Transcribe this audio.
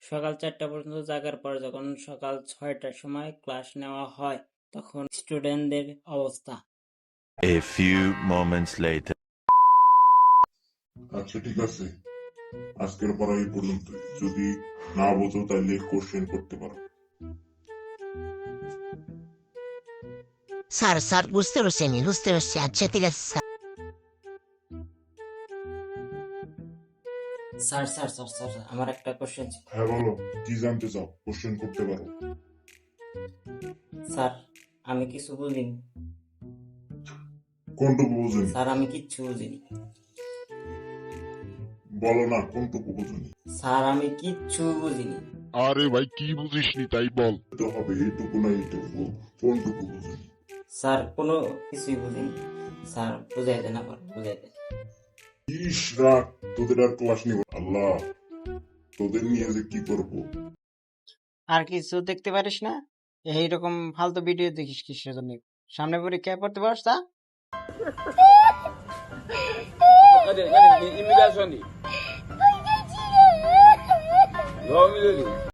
সকাল 4টা পর্যন্ত জাগার পর যখন সকাল 6টার সময় ক্লাস নেওয়া হয় তখন স্টুডেন্টদের অবস্থা। A few moments later. আচ্ছা ঠিক আছে, আজকের পড়া এই পর্যন্ত। যদি না বোঝো তাহলে কোশ্চেন করতে পারো। স্যার স্যার বুঝতে পারছি, আমি বুঝতে পারছি। আচ্ছা ঠিক আছে sir. Sir sir sir sir sir, আমার একটা কোশ্চেন ছিল। হ্যাঁ বলো, কি জানতে চাও? কোশ্চেন করতে পারো। স্যার আমি কিছু বুঝিনি। কোনটুকু বুঝুনি? স্যার আমি কিচ্ছু বুঝিনি। বলো না, কোনটুকু বুঝুনি? স্যার আমি কিচ্ছু বুঝিনি। আরে ভাই কি বুঝিসনি তাই বল। তো হবে এইটুকু না এইটুকু, কোনটুকু বুঝুনি? স্যার কোনো কিছুই বুঝিনি। স্যার বুঝাই দেন, আবার বুঝাই দেন। ইস রাত, তোদের আর ক্লাস নিব। আল্লাহ, তোদের নিয়ে যে কি করবো। আর কিছু দেখতে পারিস না? এইরকম ফালতু ভিডিও দেখিস কিসের জন্য? সামনে পরীক্ষায় পড়তে পারস তা? Imigração ali. Igual o